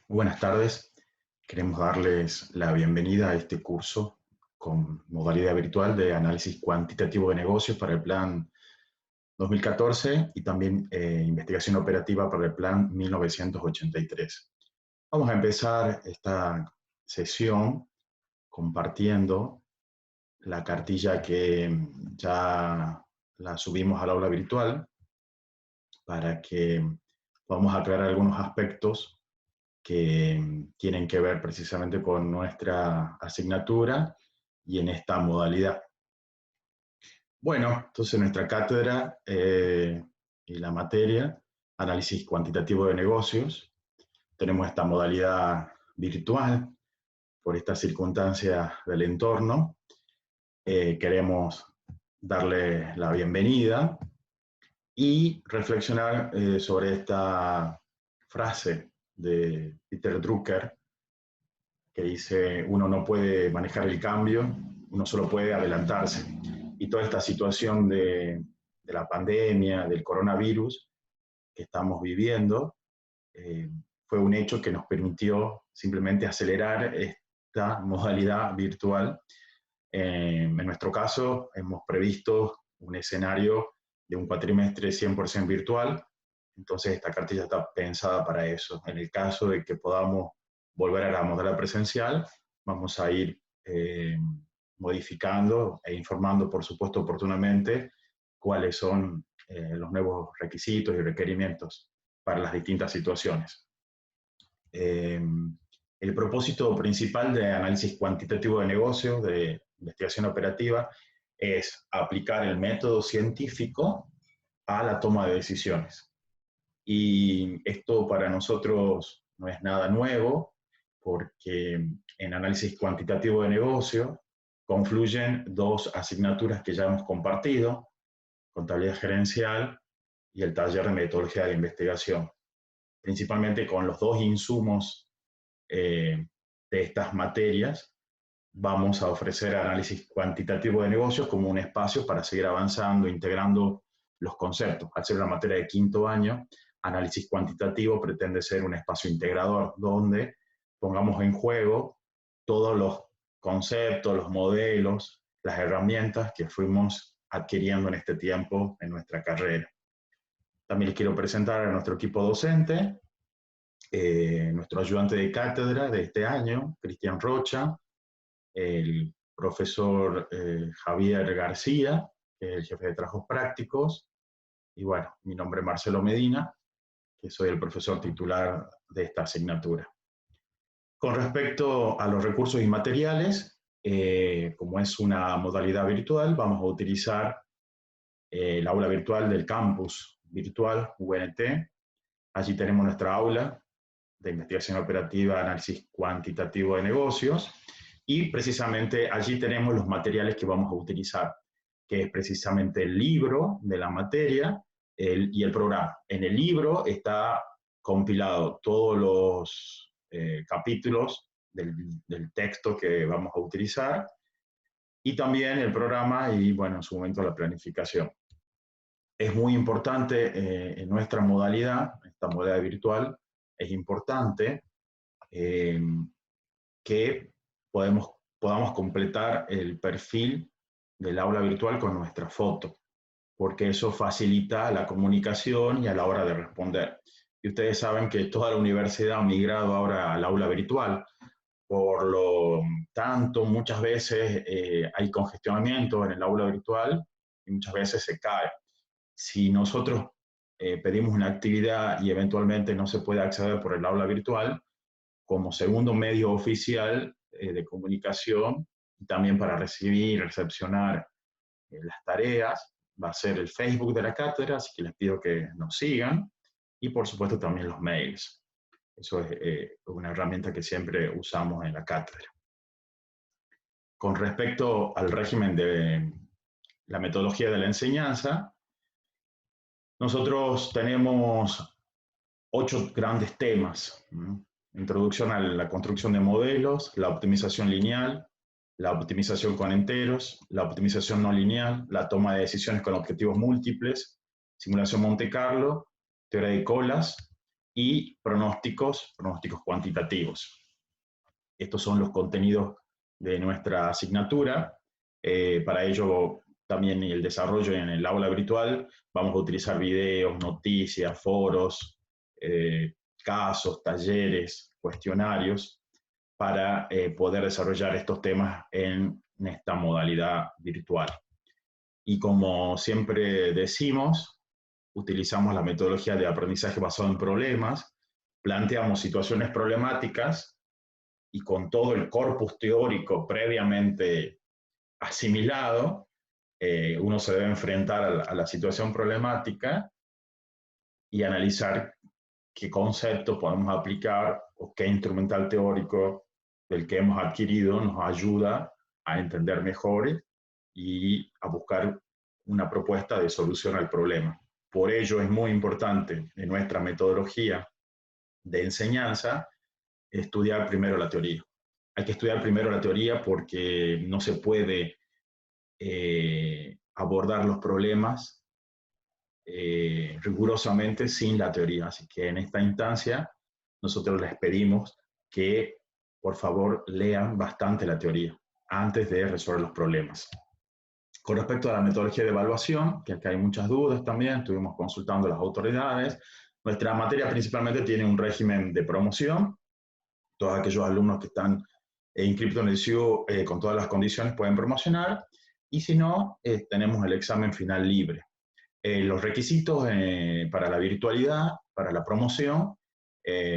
Buenas tardes. Queremos darles la bienvenida a este curso con modalidad virtual de análisis cuantitativo de negocios para el plan 2014 y también investigación operativa para el plan 1983. Vamos a empezar esta sesión compartiendo la cartilla que ya la subimos al aula virtual para que podamos aclarar algunos aspectos que tienen que ver precisamente con nuestra asignatura y en esta modalidad. Bueno, entonces nuestra cátedra y la materia, análisis cuantitativo de negocios, tenemos esta modalidad virtual por estas circunstancias del entorno. Queremos darle la bienvenida y reflexionar sobre esta frase de Peter Drucker, que dice: uno no puede manejar el cambio, uno solo puede adelantarse. Y toda esta situación de la pandemia, del coronavirus que estamos viviendo, fue un hecho que nos permitió simplemente acelerar esta modalidad virtual. En nuestro caso, hemos previsto un escenario de un cuatrimestre 100% virtual, entonces esta cartilla está pensada para eso. En el caso de que podamos volver a la modalidad presencial, vamos a ir modificando e informando, por supuesto, oportunamente cuáles son los nuevos requisitos y requerimientos para las distintas situaciones. El propósito principal de análisis cuantitativo de negocios, de investigación operativa, es aplicar el método científico a la toma de decisiones. Y esto para nosotros no es nada nuevo, porque en análisis cuantitativo de negocio confluyen dos asignaturas que ya hemos compartido: contabilidad gerencial y el taller de metodología de investigación. Principalmente con los dos insumos de estas materias, vamos a ofrecer análisis cuantitativo de negocios como un espacio para seguir avanzando, integrando los conceptos. Al ser una materia de quinto año, análisis cuantitativo pretende ser un espacio integrador donde pongamos en juego todos los conceptos, los modelos, las herramientas que fuimos adquiriendo en este tiempo en nuestra carrera. También les quiero presentar a nuestro equipo docente, nuestro ayudante de cátedra de este año, Cristian Rocha, el profesor Javier García, que es el jefe de trabajos prácticos, y bueno, mi nombre es Marcelo Medina, que soy el profesor titular de esta asignatura. Con respecto a los recursos y materiales, como es una modalidad virtual, vamos a utilizar el aula virtual del campus virtual UNT. Allí tenemos nuestra aula de investigación operativa, análisis cuantitativo de negocios, y precisamente allí tenemos los materiales que vamos a utilizar, que es precisamente el libro de la materia y el programa. En el libro está compilado todos los capítulos del texto que vamos a utilizar, y también el programa y, bueno, en su momento la planificación. Es muy importante en nuestra modalidad, esta modalidad virtual, es importante que podamos completar el perfil del aula virtual con nuestra foto, porque eso facilita la comunicación y a la hora de responder. Y ustedes saben que toda la universidad ha migrado ahora al aula virtual, por lo tanto, muchas veces hay congestionamiento en el aula virtual y muchas veces se cae. Si nosotros pedimos una actividad y eventualmente no se puede acceder por el aula virtual, como segundo medio oficial de comunicación, y también para recibir y recepcionar las tareas, va a ser el Facebook de la cátedra, así que les pido que nos sigan, y por supuesto también los mails. Eso es una herramienta que siempre usamos en la cátedra. Con respecto al régimen de la metodología de la enseñanza, nosotros tenemos 8 grandes temas: introducción a la construcción de modelos, la optimización lineal, la optimización con enteros, la optimización no lineal, la toma de decisiones con objetivos múltiples, simulación Monte Carlo, teoría de colas, y pronósticos cuantitativos. Estos son los contenidos de nuestra asignatura. Para ello, también el desarrollo en el aula virtual, vamos a utilizar videos, noticias, foros, casos, talleres, cuestionarios, para poder desarrollar estos temas en esta modalidad virtual. Y como siempre decimos, utilizamos la metodología de aprendizaje basado en problemas, planteamos situaciones problemáticas y con todo el corpus teórico previamente asimilado, uno se debe enfrentar a la situación problemática y analizar qué concepto podemos aplicar o qué instrumental teórico del que hemos adquirido nos ayuda a entender mejor y a buscar una propuesta de solución al problema. Por ello es muy importante en nuestra metodología de enseñanza estudiar primero la teoría. Hay que estudiar primero la teoría porque no se puede abordar los problemas rigurosamente sin la teoría. Así que en esta instancia nosotros les pedimos que por favor lean bastante la teoría antes de resolver los problemas. Con respecto a la metodología de evaluación, que acá hay muchas dudas también, estuvimos consultando a las autoridades. Nuestra materia principalmente tiene un régimen de promoción. Todos aquellos alumnos que están inscritos en el CIU con todas las condiciones pueden promocionar. Y si no, tenemos el examen final libre. Los requisitos para la virtualidad, para la promoción,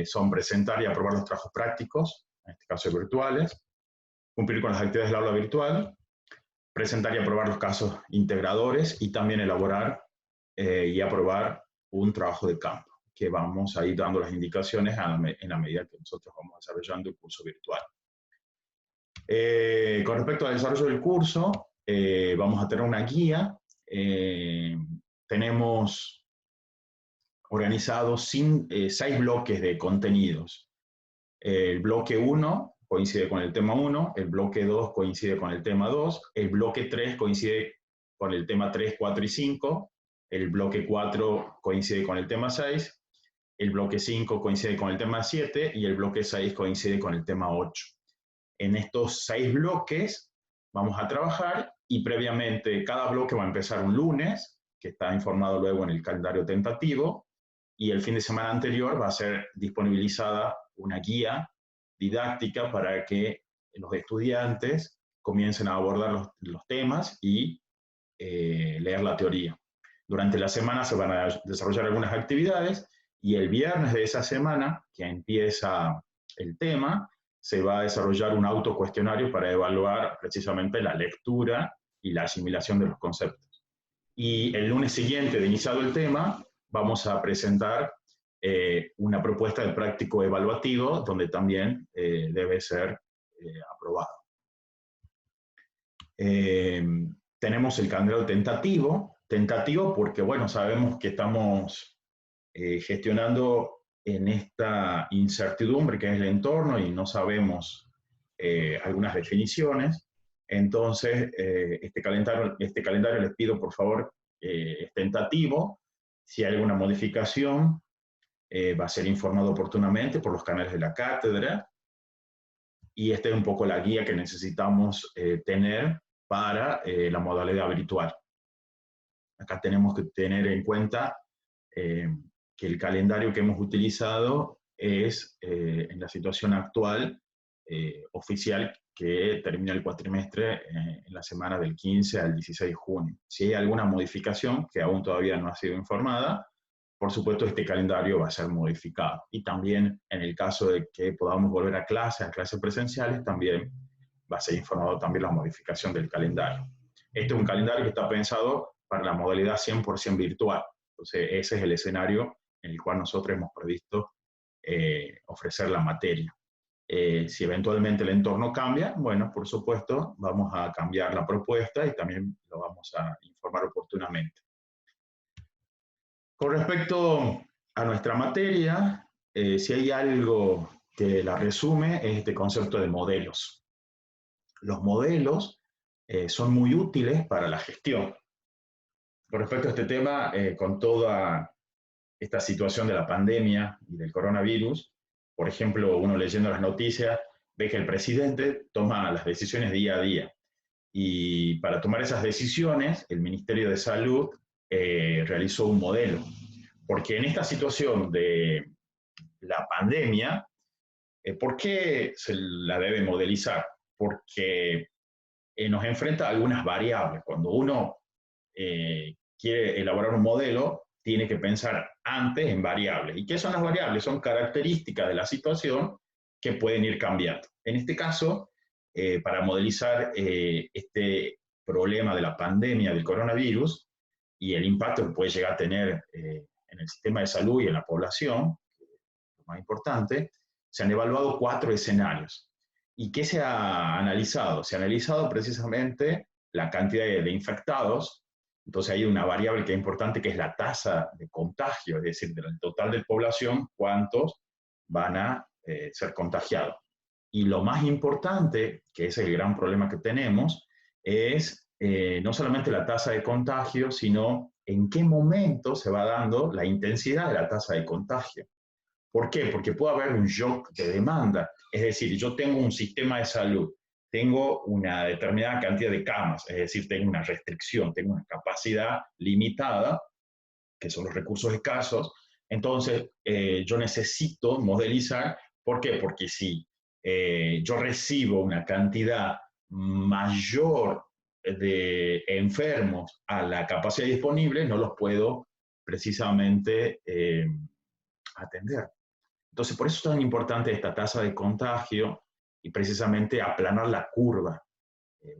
son presentar y aprobar los trabajos prácticos, en este caso virtuales, cumplir con las actividades del aula virtual, presentar y aprobar los casos integradores y también elaborar y aprobar un trabajo de campo, que vamos a ir dando las indicaciones en la medida que nosotros vamos desarrollando el curso virtual. Con respecto al desarrollo del curso, vamos a tener una guía. Tenemos organizados 6 bloques de contenidos. El bloque 1 coincide con el tema 1, el bloque 2 coincide con el tema 2, el bloque 3 coincide con el tema 3, 4 y 5, el bloque 4 coincide con el tema 6, el bloque 5 coincide con el tema 7 y el bloque 6 coincide con el tema 8. En estos 6 bloques vamos a trabajar y previamente cada bloque va a empezar un lunes, que está informado luego en el calendario tentativo, y el fin de semana anterior va a ser disponibilizada una guía didáctica para que los estudiantes comiencen a abordar los temas y leer la teoría. Durante la semana se van a desarrollar algunas actividades y el viernes de esa semana, que empieza el tema, se va a desarrollar un autocuestionario para evaluar precisamente la lectura y la asimilación de los conceptos. Y el lunes siguiente de iniciado el tema, vamos a presentar una propuesta de práctico evaluativo donde también debe ser aprobado. Tenemos el calendario tentativo porque, bueno, sabemos que estamos gestionando en esta incertidumbre que es el entorno y no sabemos algunas definiciones. Entonces, este calendario les pido, por favor, es tentativo. Si hay alguna modificación, va a ser informado oportunamente por los canales de la cátedra. Y esta es un poco la guía que necesitamos tener para la modalidad virtual. Acá tenemos que tener en cuenta que el calendario que hemos utilizado es, en la situación actual, oficial, que termina el cuatrimestre en la semana del 15 al 16 de junio. Si hay alguna modificación que aún todavía no ha sido informada, por supuesto este calendario va a ser modificado. Y también en el caso de que podamos volver a clases presenciales, también va a ser informado también la modificación del calendario. Este es un calendario que está pensado para la modalidad 100% virtual. Entonces ese es el escenario en el cual nosotros hemos previsto ofrecer la materia. Si eventualmente el entorno cambia, bueno, por supuesto, vamos a cambiar la propuesta y también lo vamos a informar oportunamente. Con respecto a nuestra materia, si hay algo que la resume, es este concepto de modelos. Los modelos son muy útiles para la gestión. Con respecto a este tema, con toda esta situación de la pandemia y del coronavirus. Por ejemplo, uno leyendo las noticias ve que el presidente toma las decisiones día a día. Y para tomar esas decisiones, el Ministerio de Salud realizó un modelo. Porque en esta situación de la pandemia, ¿por qué se la debe modelizar? Porque nos enfrenta a algunas variables. Cuando uno quiere elaborar un modelo, tiene que pensar antes en variables. ¿Y qué son las variables? Son características de la situación que pueden ir cambiando. En este caso, para modelizar este problema de la pandemia del coronavirus y el impacto que puede llegar a tener en el sistema de salud y en la población, lo más importante, se han evaluado 4 escenarios. ¿Y qué se ha analizado? Se ha analizado precisamente la cantidad de infectados. Entonces hay una variable que es importante, que es la tasa de contagio, es decir, del total de población, cuántos van a ser contagiados. Y lo más importante, que es el gran problema que tenemos, es no solamente la tasa de contagio, sino en qué momento se va dando la intensidad de la tasa de contagio. ¿Por qué? Porque puede haber un shock de demanda. Es decir, yo tengo un sistema de salud, tengo una determinada cantidad de camas, es decir, tengo una restricción, tengo una capacidad limitada, que son los recursos escasos. Entonces, yo necesito modelizar. ¿Por qué? Porque si yo recibo una cantidad mayor de enfermos a la capacidad disponible, no los puedo precisamente atender. Entonces, por eso es tan importante esta tasa de contagio y precisamente aplanar la curva.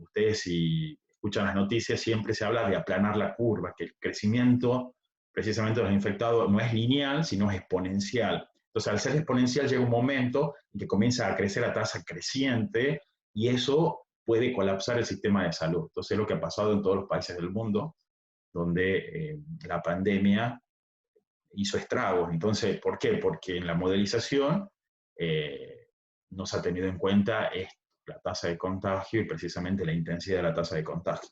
Ustedes, si escuchan las noticias, siempre se habla de aplanar la curva, que el crecimiento precisamente de los infectados no es lineal, sino es exponencial. Entonces, al ser exponencial llega un momento en que comienza a crecer a tasa creciente y eso puede colapsar el sistema de salud. Entonces, es lo que ha pasado en todos los países del mundo, donde la pandemia hizo estragos. Entonces, ¿por qué? Porque en la modelización no se ha tenido en cuenta la tasa de contagio y precisamente la intensidad de la tasa de contagio.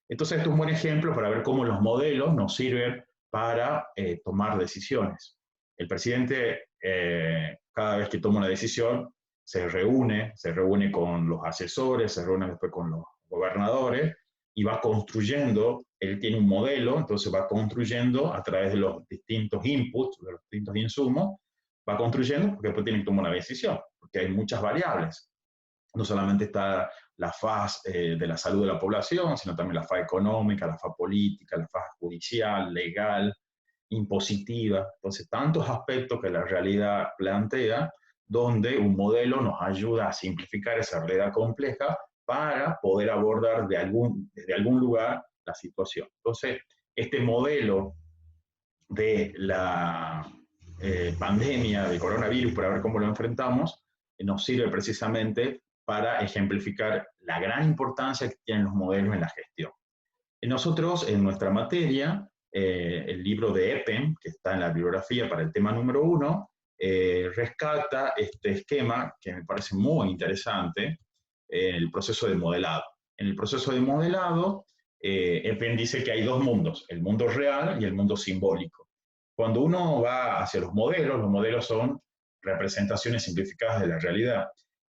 Entonces, esto es un buen ejemplo para ver cómo los modelos nos sirven para tomar decisiones. El presidente, cada vez que toma una decisión, se reúne con los asesores, se reúne después con los gobernadores y va construyendo. Él tiene un modelo, entonces va construyendo a través de los distintos inputs, de los distintos insumos, va construyendo porque después tiene que tomar una decisión, porque hay muchas variables. No solamente está la faz de la salud de la población, sino también la faz económica, la faz política, la faz judicial, legal, impositiva. Entonces, tantos aspectos que la realidad plantea, donde un modelo nos ayuda a simplificar esa realidad compleja para poder abordar desde algún lugar la situación. Entonces, este modelo de la pandemia del coronavirus, para ver cómo lo enfrentamos, nos sirve precisamente para ejemplificar la gran importancia que tienen los modelos en la gestión. Nosotros, en nuestra materia, el libro de Eppen, que está en la bibliografía para el tema número 1, rescata este esquema que me parece muy interesante, el proceso de modelado. En el proceso de modelado, Eppen dice que hay dos mundos, el mundo real y el mundo simbólico. Cuando uno va hacia los modelos son representaciones simplificadas de la realidad.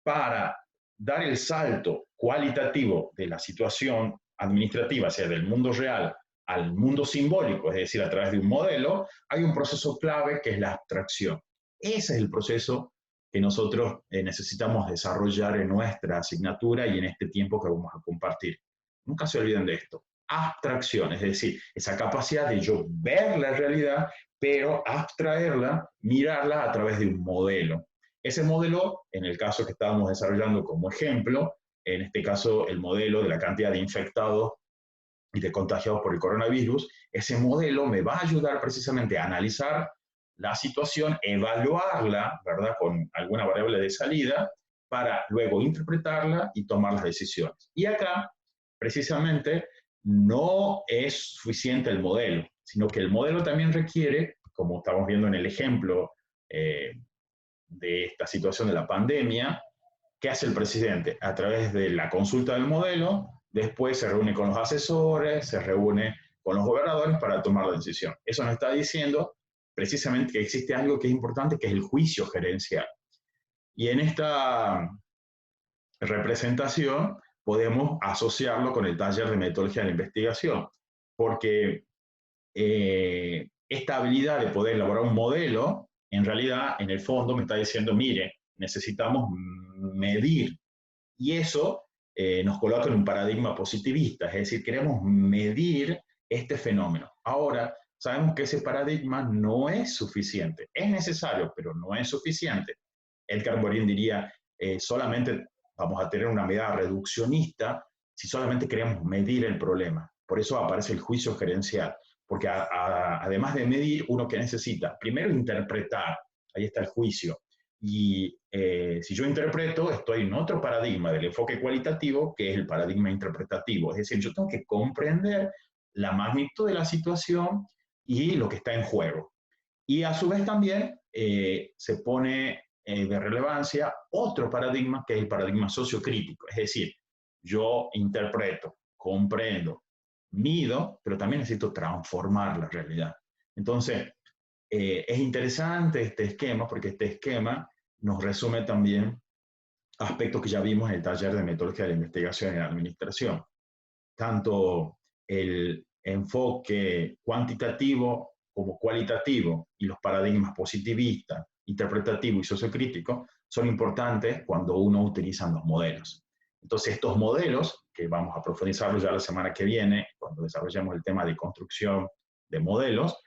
Para dar el salto cualitativo de la situación administrativa, o sea, del mundo real al mundo simbólico, es decir, a través de un modelo, hay un proceso clave que es la abstracción. Ese es el proceso que nosotros necesitamos desarrollar en nuestra asignatura y en este tiempo que vamos a compartir. Nunca se olviden de esto. Abstracción, es decir, esa capacidad de yo ver la realidad, pero abstraerla, mirarla a través de un modelo. Ese modelo, en el caso que estábamos desarrollando como ejemplo, en este caso el modelo de la cantidad de infectados y de contagiados por el coronavirus, ese modelo me va a ayudar precisamente a analizar la situación, evaluarla, ¿verdad?, con alguna variable de salida, para luego interpretarla y tomar las decisiones. Y acá, precisamente, no es suficiente el modelo, sino que el modelo también requiere, como estamos viendo en el ejemplo de esta situación de la pandemia, ¿qué hace el presidente? A través de la consulta del modelo, después se reúne con los asesores, se reúne con los gobernadores para tomar la decisión. Eso nos está diciendo precisamente que existe algo que es importante, que es el juicio gerencial. Y en esta representación podemos asociarlo con el taller de metodología de la investigación, porque esta habilidad de poder elaborar un modelo, en realidad, en el fondo, me está diciendo, mire, necesitamos medir. Y eso nos coloca en un paradigma positivista, es decir, queremos medir este fenómeno. Ahora, sabemos que ese paradigma no es suficiente. Es necesario, pero no es suficiente. Edgar Morin diría, solamente vamos a tener una mirada reduccionista si solamente queremos medir el problema. Por eso aparece el juicio gerencial, porque además de medir, uno que necesita, primero interpretar, ahí está el juicio, y si yo interpreto, estoy en otro paradigma del enfoque cualitativo, que es el paradigma interpretativo. Es decir, yo tengo que comprender la magnitud de la situación y lo que está en juego. Y a su vez también se pone de relevancia otro paradigma, que es el paradigma sociocrítico. Es decir, yo interpreto, comprendo, mido, pero también necesito transformar la realidad. Entonces, es interesante este esquema, porque este esquema nos resume también aspectos que ya vimos en el taller de metodología de la investigación en la administración. Tanto el enfoque cuantitativo como cualitativo y los paradigmas positivista, interpretativo y sociocrítico son importantes cuando uno utiliza los modelos. Entonces, estos modelos, que vamos a profundizarlos ya la semana que viene, cuando desarrollemos el tema de construcción de modelos,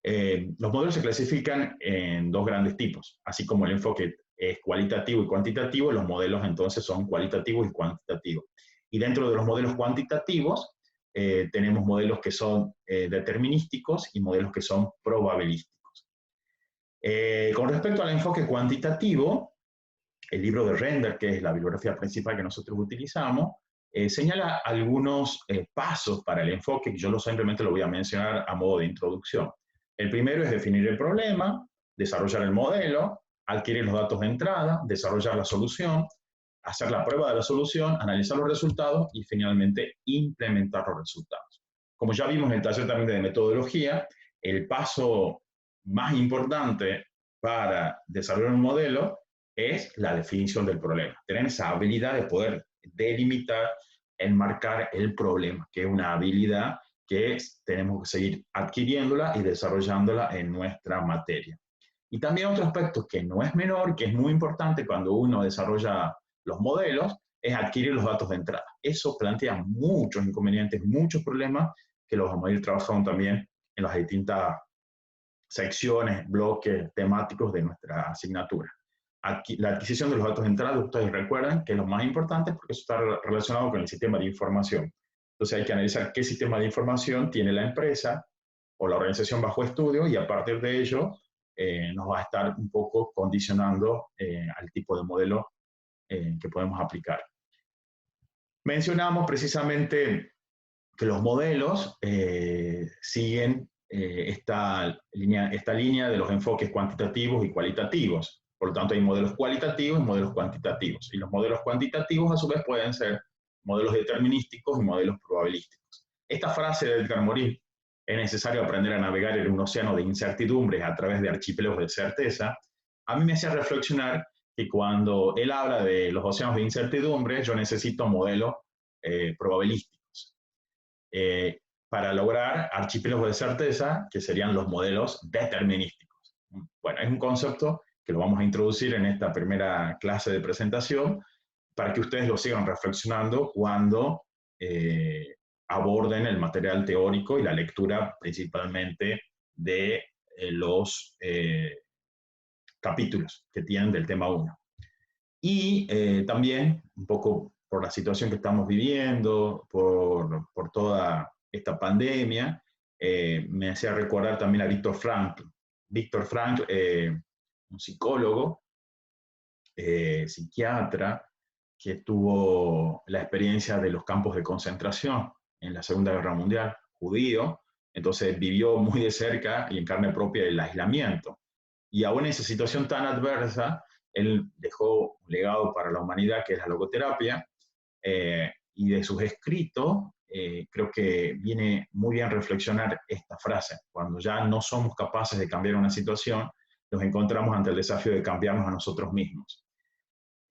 los modelos se clasifican en dos grandes tipos, así como el enfoque es cualitativo y cuantitativo, los modelos entonces son cualitativos y cuantitativos. Y dentro de los modelos cuantitativos tenemos modelos que son determinísticos y modelos que son probabilísticos. Con respecto al enfoque cuantitativo, el libro de Render, que es la bibliografía principal que nosotros utilizamos, señala algunos pasos para el enfoque, que yo simplemente lo voy a mencionar a modo de introducción. El primero es definir el problema, desarrollar el modelo, adquirir los datos de entrada, desarrollar la solución, hacer la prueba de la solución, analizar los resultados y finalmente implementar los resultados. Como ya vimos en el taller también de metodología, el paso más importante para desarrollar un modelo es la definición del problema. Tener esa habilidad de poder delimitar, enmarcar el problema, que es una habilidad que tenemos que seguir adquiriéndola y desarrollándola en nuestra materia. Y también otro aspecto que no es menor, que es muy importante cuando uno desarrolla los modelos, es adquirir los datos de entrada. Eso plantea muchos inconvenientes, muchos problemas que los vamos a ir trabajando también en las distintas secciones, bloques temáticos de nuestra asignatura. La adquisición de los datos de entrada, ustedes recuerdan que es lo más importante porque eso está relacionado con el sistema de información. Entonces hay que analizar qué sistema de información tiene la empresa o la organización bajo estudio y a partir de ello nos va a estar un poco condicionando al tipo de modelo que podemos aplicar. Mencionamos precisamente que los modelos siguen esta línea de los enfoques cuantitativos y cualitativos. Por lo tanto, hay modelos cualitativos y modelos cuantitativos. Y los modelos cuantitativos, a su vez, pueden ser modelos determinísticos y modelos probabilísticos. Esta frase de Edgar Morin, es necesario aprender a navegar en un océano de incertidumbres a través de archipiélagos de certeza, a mí me hace reflexionar que cuando él habla de los océanos de incertidumbre, yo necesito modelos probabilísticos para lograr archipiélagos de certeza, que serían los modelos determinísticos. Bueno, es un concepto que lo vamos a introducir en esta primera clase de presentación para que ustedes lo sigan reflexionando cuando aborden el material teórico y la lectura principalmente de los capítulos que tienen del tema 1. Y también, un poco por la situación que estamos viviendo, por toda esta pandemia, me hacía recordar también a Viktor Frankl. Viktor Frankl, un psicólogo, psiquiatra, que tuvo la experiencia de los campos de concentración en la Segunda Guerra Mundial, judío, entonces vivió muy de cerca y en carne propia el aislamiento. Y aún en esa situación tan adversa, él dejó un legado para la humanidad que es la logoterapia, y de sus escritos creo que viene muy bien reflexionar esta frase. Cuando ya no somos capaces de cambiar una situación, nos encontramos ante el desafío de cambiarnos a nosotros mismos.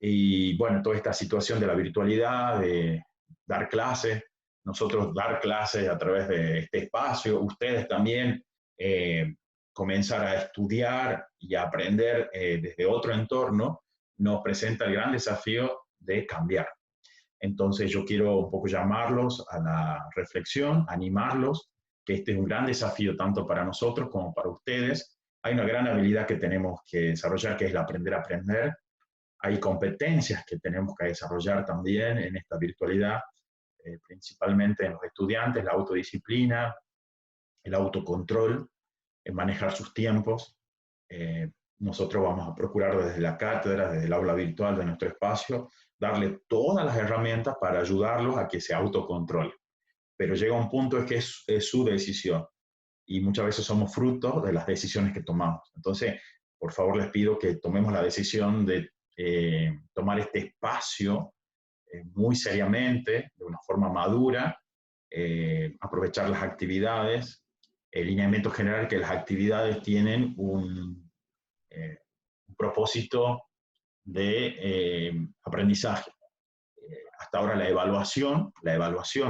Y bueno, toda esta situación de la virtualidad, de dar clases, nosotros dar clases a través de este espacio, ustedes también comenzar a estudiar y a aprender desde otro entorno, nos presenta el gran desafío de cambiar. Entonces yo quiero un poco llamarlos a la reflexión, animarlos, que este es un gran desafío tanto para nosotros como para ustedes. Hay una gran habilidad que tenemos que desarrollar, que es el aprender a aprender. Hay competencias que tenemos que desarrollar también en esta virtualidad, principalmente en los estudiantes, la autodisciplina, el autocontrol, en manejar sus tiempos. Nosotros vamos a procurar desde la cátedra, desde el aula virtual de nuestro espacio, darle todas las herramientas para ayudarlos a que se autocontrolen. Pero llega un punto en que es su decisión y muchas veces somos frutos de las decisiones que tomamos. Entonces, por favor, les pido que tomemos la decisión de tomar este espacio muy seriamente, de una forma madura, aprovechar las actividades, el lineamiento general que las actividades tienen un propósito de aprendizaje. Hasta ahora la evaluación,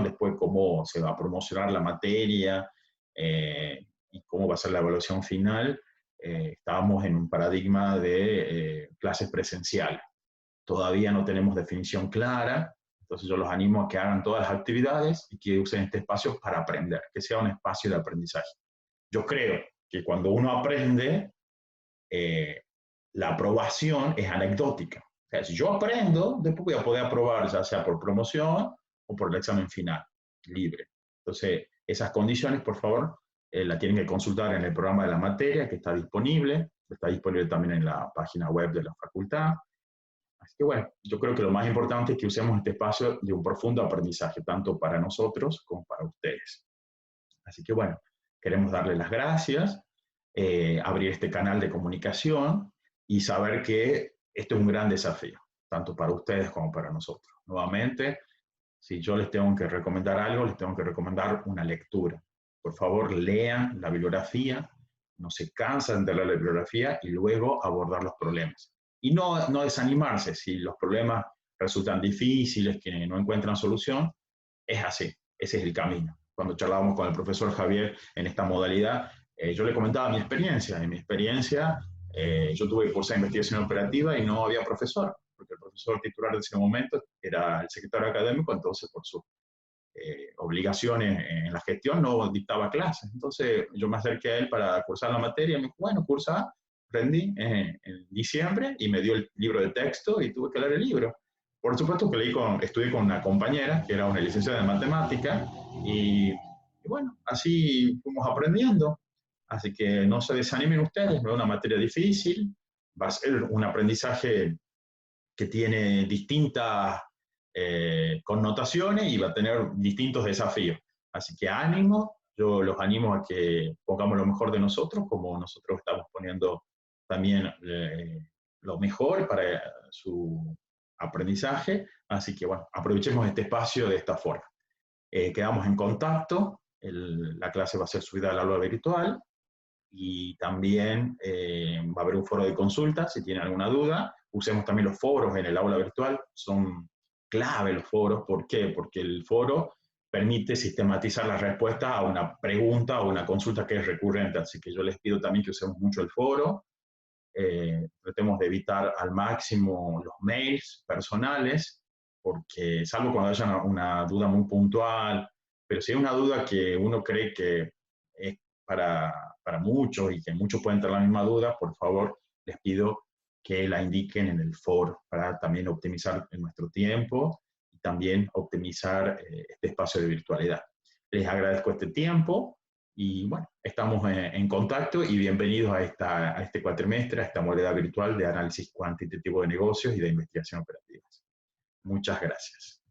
después cómo se va a promocionar la materia y cómo va a ser la evaluación final, estábamos en un paradigma de clases presenciales. Todavía no tenemos definición clara, entonces yo los animo a que hagan todas las actividades y que usen este espacio para aprender, que sea un espacio de aprendizaje. Yo creo que cuando uno aprende, la aprobación es anecdótica. O sea, si yo aprendo, después voy a poder aprobar, ya sea por promoción o por el examen final, libre. Entonces, esas condiciones, por favor, la tienen que consultar en el programa de la materia, que está disponible también en la página web de la facultad. Así que bueno, yo creo que lo más importante es que usemos este espacio de un profundo aprendizaje, tanto para nosotros como para ustedes. Así que bueno, queremos darles las gracias, abrir este canal de comunicación y saber que esto es un gran desafío, tanto para ustedes como para nosotros. Nuevamente, si yo les tengo que recomendar algo, les tengo que recomendar una lectura. Por favor, lean la bibliografía, no se cansen de leer la bibliografía y luego abordar los problemas. Y no desanimarse si los problemas resultan difíciles, que no encuentran solución, es así, ese es el camino. Cuando charlábamos con el profesor Javier en esta modalidad, yo le comentaba mi experiencia. En mi experiencia, yo tuve que cursar investigación operativa y no había profesor, porque el profesor titular de ese momento era el secretario académico, entonces por sus obligaciones en la gestión no dictaba clases. Entonces yo me acerqué a él para cursar la materia y me dijo, bueno, cursa, rendí en diciembre y me dio el libro de texto y tuve que leer el libro. Por supuesto que estudié con una compañera que era una licenciada en matemática y bueno, así fuimos aprendiendo. Así que no se desanimen ustedes, no es una materia difícil, va a ser un aprendizaje que tiene distintas connotaciones y va a tener distintos desafíos. Así que ánimo, yo los animo a que pongamos lo mejor de nosotros, como nosotros estamos poniendo también lo mejor para su aprendizaje. Así que bueno, aprovechemos este espacio de esta forma. Quedamos en contacto, la clase va a ser subida al aula virtual y también va a haber un foro de consulta si tienen alguna duda. Usemos también los foros en el aula virtual, son clave los foros. ¿Por qué? Porque el foro permite sistematizar la respuesta a una pregunta o una consulta que es recurrente, así que yo les pido también que usemos mucho el foro. Tratemos de evitar al máximo los mails personales, porque salvo cuando haya una duda muy puntual, pero si hay una duda que uno cree que es para muchos y que muchos pueden tener la misma duda, por favor, les pido que la indiquen en el foro para también optimizar nuestro tiempo y también optimizar este espacio de virtualidad. Les agradezco este tiempo y bueno, estamos en contacto y bienvenidos a este cuatrimestre, a esta modalidad virtual de análisis cuantitativo de negocios y de investigación operativa. Muchas gracias.